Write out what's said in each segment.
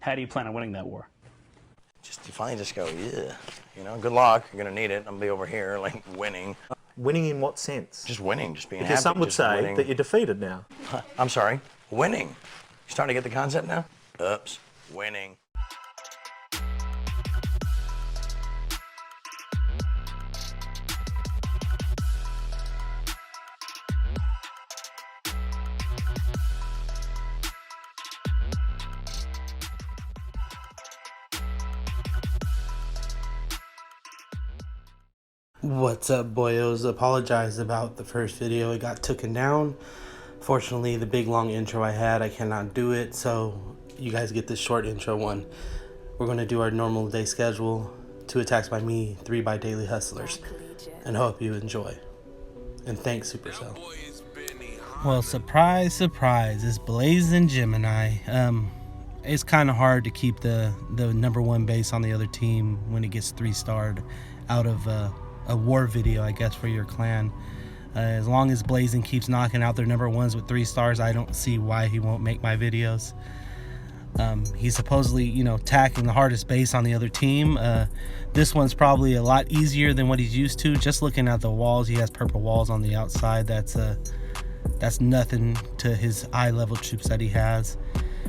How do you plan on winning that war? You finally just go, yeah, you know, good luck, you're gonna need it. I'm gonna be over here, like, winning. Winning in what sense? Just winning, just being happy. Because some would just say winning. that you're defeated now. I'm sorry, winning. You starting to get the concept now? Oops, winning. What's up, boyos? Apologize about the first video. It got taken down. Fortunately, the big long intro I had, I cannot do it, so you guys get this short intro one. We're going to do our normal day schedule, 2 attacks by me, 3 by Daily Hustlers, and hope you enjoy. And thanks, Supercell. Well, surprise, surprise, it's Blazing Gemini. It's kind of hard to keep the number one base on the other team when it gets 3-starred out of a war video, I guess, for your clan. As long as Blazing keeps knocking out their number ones with 3 stars, I don't see why he won't make my videos. He's supposedly, you know, attacking the hardest base on the other team. This one's probably a lot easier than what he's used to. Just looking at the walls, he has purple walls on the outside. That's nothing to his eye level troops that he has.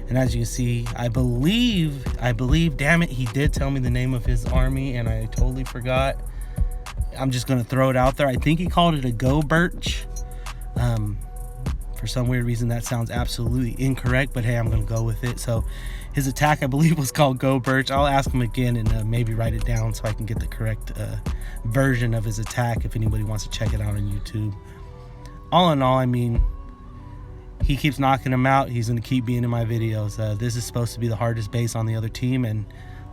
And as you can see, I believe, damn it, he did tell me the name of his army and I totally forgot. I'm just gonna throw it out there. I think he called it a Go Birch. For some weird reason that sounds absolutely incorrect, but hey, I'm gonna go with it. So his attack, I believe, was called Go Birch. I'll ask him again and maybe write it down so I can get the correct version of his attack if anybody wants to check it out on YouTube. All in all, I mean, he keeps knocking him out. He's gonna keep being in my videos. This is supposed to be the hardest base on the other team, and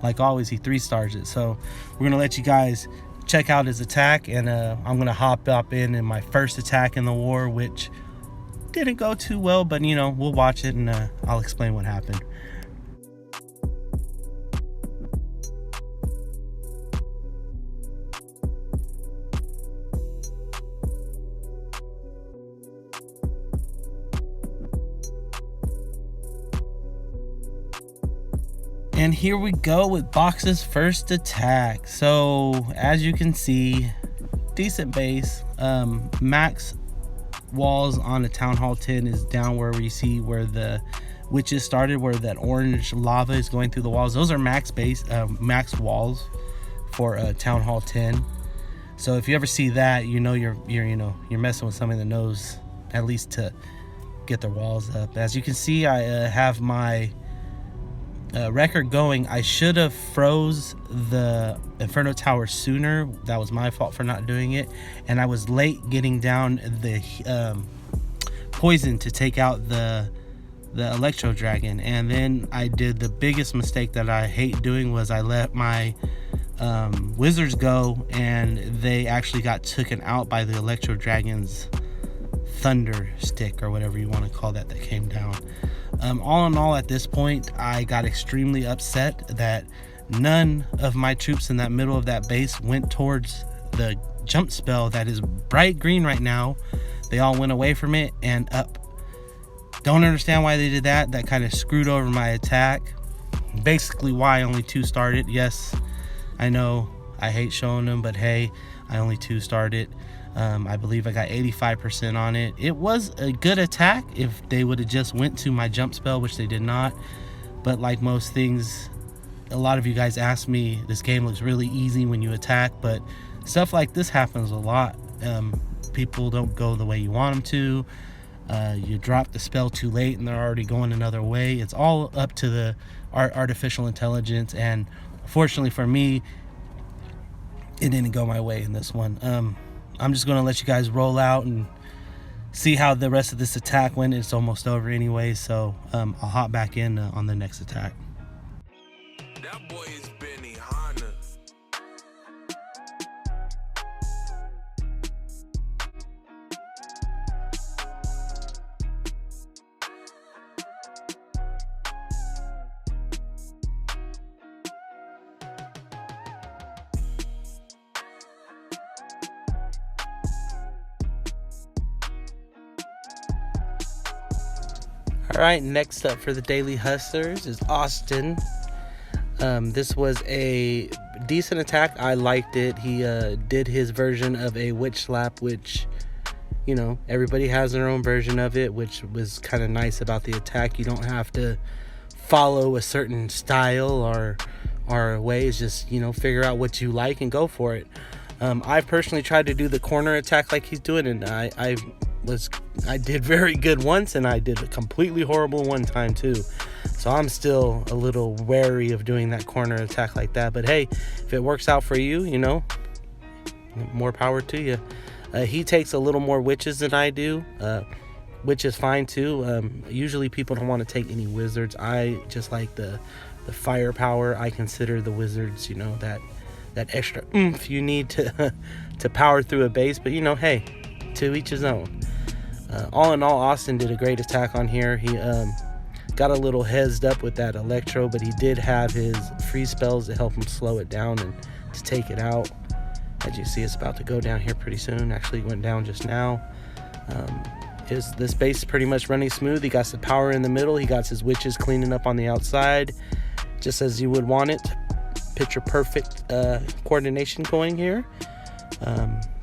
like always, he 3-stars it. So we're gonna let you guys check out his attack, and I'm gonna hop up in my first attack in the war, which didn't go too well, but you know, we'll watch it and I'll explain what happened. And here we go with Box's first attack. So as you can see, decent base. Max walls on a Town Hall 10 is down where we see where the witches started, where that orange lava is going through the walls. Those are max base, max walls for Town Hall 10. So if you ever see that, you know you're messing with somebody that knows at least to get their walls up. As you can see, I have my record going. I should have froze the Inferno Tower sooner. That was my fault for not doing it, and I was late getting down the poison to take out the Electro Dragon. And then I did the biggest mistake that I hate doing, was I let my wizards go, and they actually got taken out by the Electro Dragon's thunder stick, or whatever you want to call that came down. All in all, at this point, I got extremely upset that none of my troops in that middle of that base went towards the jump spell that is bright green right now. They all went away from it and up. Don't understand why they did that. That kind of screwed over my attack. Basically why I only 2-starred it. Yes, I know I hate showing them, but hey, I only 2-starred it. I believe I got 85% on it. It was a good attack if they would have just went to my jump spell, which they did not. But like most things, a lot of you guys ask me, this game looks really easy when you attack, but stuff like this happens a lot. People don't go the way you want them to. You drop the spell too late and they're already going another way. It's all up to the artificial intelligence, and fortunately for me, it didn't go my way in this one. I'm just going to let you guys roll out and see how the rest of this attack went. It's almost over anyway, so I'll hop back in on the next attack. That boy is Benny Hanna. All right, next up for the Daily Hustlers is Austin. This was a decent attack. I liked it. He did his version of a witch slap, which, you know, everybody has their own version of it, which was kind of nice about the attack. You don't have to follow a certain style or ways. Just, you know, figure out what you like and go for it. I've personally tried to do the corner attack like he's doing, and I did very good once, and I did a completely horrible one time too. So I'm still a little wary of doing that corner attack like that. But hey, if it works out for you, you know, more power to you. He takes a little more witches than I do, which is fine too. Usually people don't want to take any wizards. I just like the firepower. I consider the wizards, you know, that extra oomph you need to to power through a base. But, you know, hey, to each his own. All in all, Austin did a great attack on here. He got a little heads up with that electro, but he did have his freeze spells to help him slow it down and to take it out. As you see, it's about to go down here pretty soon. Actually, it went down just now. This base is pretty much running smooth. He got the power in the middle. He got his witches cleaning up on the outside, just as you would want it. Picture perfect coordination going here.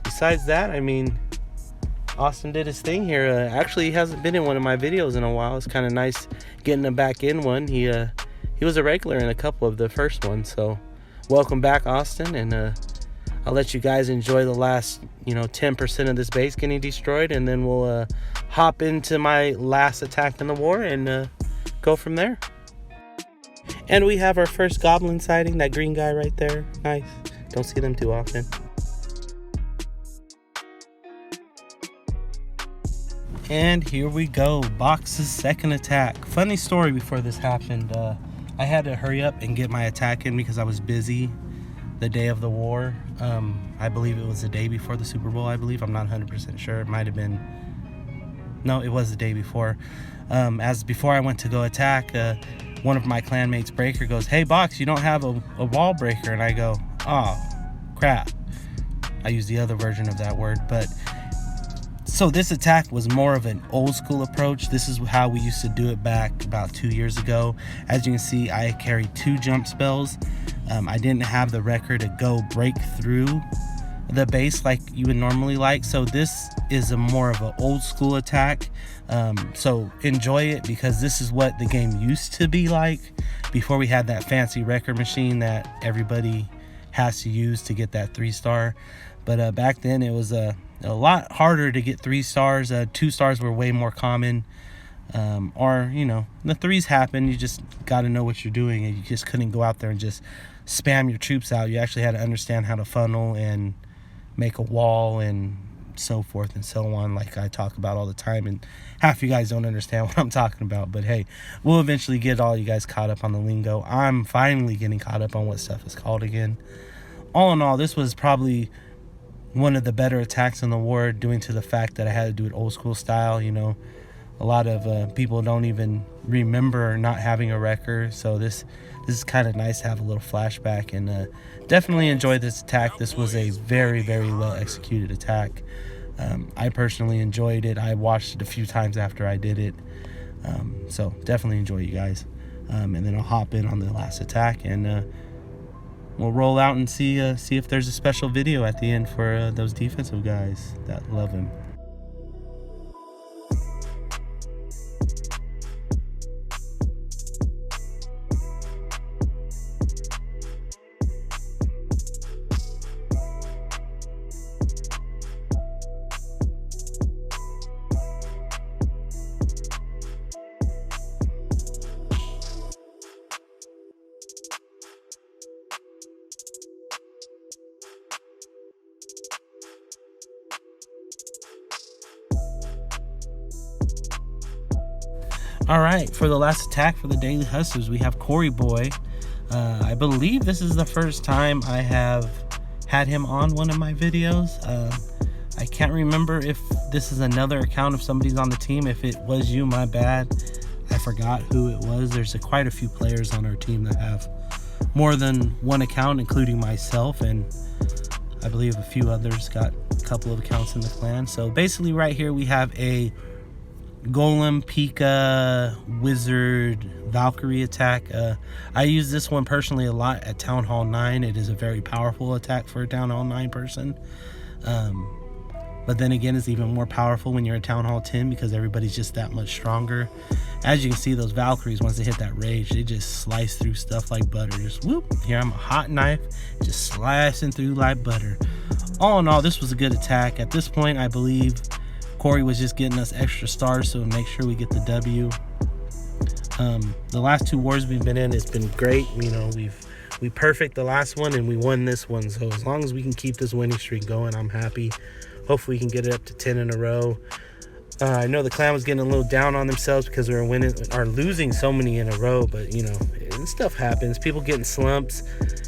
Besides that, I mean, Austin did his thing here. Actually, he hasn't been in one of my videos in a while. It's kind of nice getting him back in one. He was a regular in a couple of the first ones. So welcome back, Austin, and I'll let you guys enjoy the last, you know, 10% of this base getting destroyed, and then we'll hop into my last attack in the war and go from there. And we have our first goblin sighting, that green guy right there. Nice. Don't see them too often. And here we go, Box's second attack. Funny story before this happened. I had to hurry up and get my attack in because I was busy the day of the war. I believe it was the day before the Super Bowl, I believe. I'm not 100% sure. It might have been... No, it was the day before. Before I went to go attack, one of my clanmates, Breaker, goes, "Hey, Box, you don't have a wall breaker." And I go, "Oh, crap." I use the other version of that word, but... So this attack was more of an old school approach. This is how we used to do it back about 2 years ago. As you can see, I carried 2 jump spells. I didn't have the wrecker to go break through the base like you would normally like. So this is a more of an old school attack. So enjoy it, because this is what the game used to be like before we had that fancy wrecker machine that everybody has to use to get that 3-star. But back then it was a lot harder to get 3 stars. 2 stars were way more common. Or, you know, the 3s happen. You just got to know what you're doing, and you just couldn't go out there and just spam your troops out. You actually had to understand how to funnel and make a wall and so forth and so on, like I talk about all the time, and half you guys don't understand what I'm talking about. But hey, we'll eventually get all you guys caught up on the lingo. I'm finally getting caught up on what stuff is called again. All in all, this was probably one of the better attacks in the war, due to the fact that I had to do it old school style. You know, a lot of people don't even remember not having a wrecker, so this is kind of nice to have a little flashback, and definitely enjoyed this attack. This was a very, very well executed attack. I personally enjoyed it. I watched it a few times after I did it, so definitely enjoy, you guys. And then I'll hop in on the last attack, and we'll roll out and see if there's a special video at the end for those defensive guys that love him. All right, for the last attack for the Daily Hustlers, we have Corey Boy. I believe this is the first time I have had him on one of my videos. I can't remember if this is another account, if somebody's on the team. If it was you, my bad. I forgot who it was. There's quite a few players on our team that have more than one account, including myself, and I believe a few others got a couple of accounts in the clan. So basically right here we have a Golem, Pika, Wizard, Valkyrie attack. I use this one personally a lot at Town Hall 9. It is a very powerful attack for a Town Hall 9 person. But then again, it's even more powerful when you're at Town Hall 10 because everybody's just that much stronger. As you can see, those Valkyries, once they hit that rage, they just slice through stuff like butter. Just whoop, here I'm a hot knife, just slashing through like butter. All in all, this was a good attack. At this point, I believe Corey was just getting us extra stars, so make sure we get the W. The last 2 wars we've been in, it's been great. You know, we perfect the last one and we won this one. So as long as we can keep this winning streak going, I'm happy. Hopefully we can get it up to 10 in a row. I know the clan was getting a little down on themselves because we are losing so many in a row, but you know, stuff happens. People get in slumps.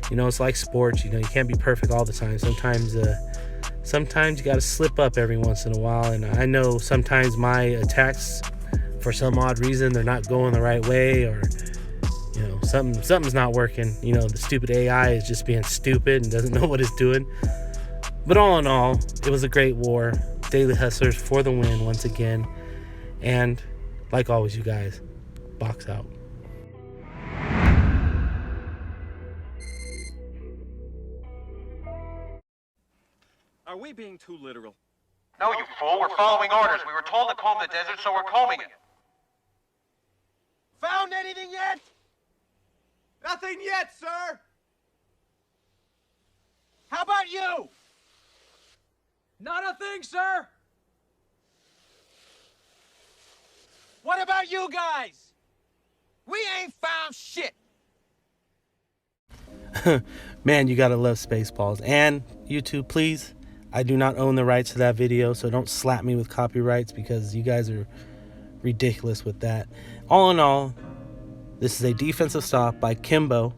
You know, it's like sports. You know, you can't be perfect all the time. Sometimes you got to slip up every once in a while. And I know sometimes my attacks, for some odd reason, they're not going the right way, or you know, something's not working. You know, the stupid AI is just being stupid and doesn't know what it's doing. But all in all, it was a great war. Daily Hustlers for the win once again. And like always, you guys, box out. Are we being too literal? No, you fool. We're following orders. We were told to comb the desert, so we're combing it. Found anything yet? Nothing yet, sir. How about you? Not a thing, sir. What about you guys? We ain't found shit. Man, you gotta love Spaceballs. And YouTube, please, I do not own the rights to that video, so don't slap me with copyrights because you guys are ridiculous with that. All in all, this is a defensive stop by Kimbo,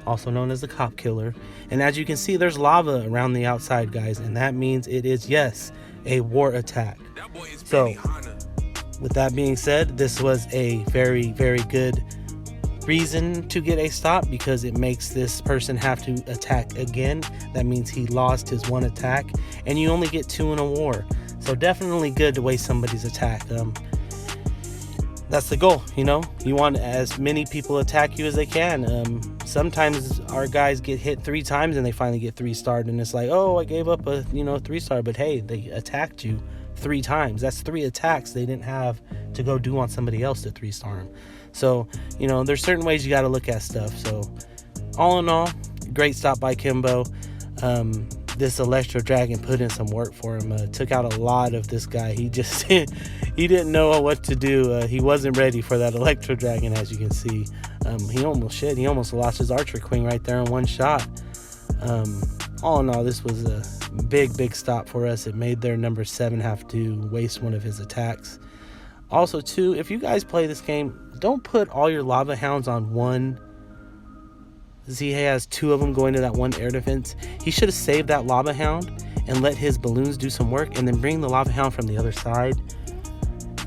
also known as the Cop Killer. And as you can see, there's lava around the outside, guys, and that means it is, yes, a war attack. So, with that being said, this was a very, very good reason to get a stop because it makes this person have to attack again. That means he lost his 1 attack, and you only get 2 in a war. So definitely good to waste somebody's attack. That's the goal, you know. You want as many people attack you as they can. Sometimes our guys get hit 3 times and they finally get 3-starred, and it's like, oh, I gave up a 3-star, but hey, they attacked you 3 times. That's 3 attacks they didn't have to go do on somebody else to 3-star them. So, you know, there's certain ways you got to look at stuff. So, all in all, great stop by Kimbo. This Electro Dragon put in some work for him. Took out a lot of this guy. He just he didn't know what to do. He wasn't ready for that Electro Dragon, as you can see. He almost lost his Archer Queen right there in 1 shot. All in all, this was a big stop for us. It made their number 7 have to waste 1 of his attacks. Also, too, if you guys play this game, don't put all your Lava Hounds on one. He has 2 of them going to that 1 air defense. He should have saved that Lava Hound and let his balloons do some work, and then bring the Lava Hound from the other side.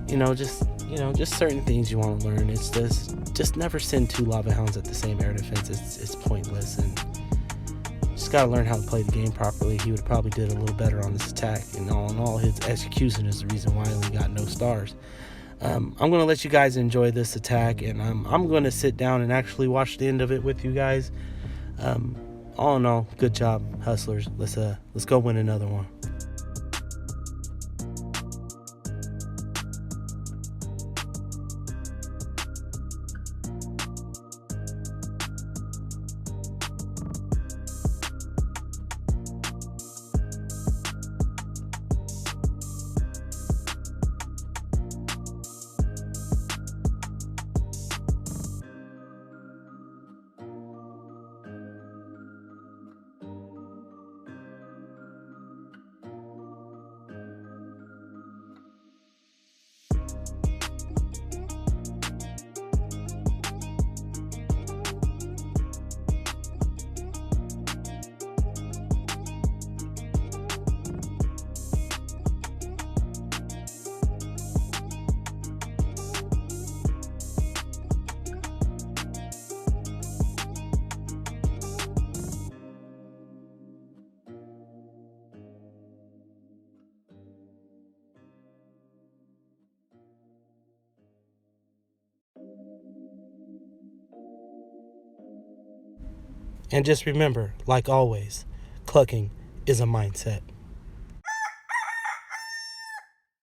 Just certain things you want to learn. It's just never send 2 Lava Hounds at the same air defense. It's pointless, and just got to learn how to play the game properly. He would have probably did a little better on this attack, and all in all, his execution is the reason why he got no stars. I'm going to let you guys enjoy this attack, and I'm going to sit down and actually watch the end of it with you guys. All in all, good job, Hustlers. Let's go win another one. And just remember, like always, clucking is a mindset.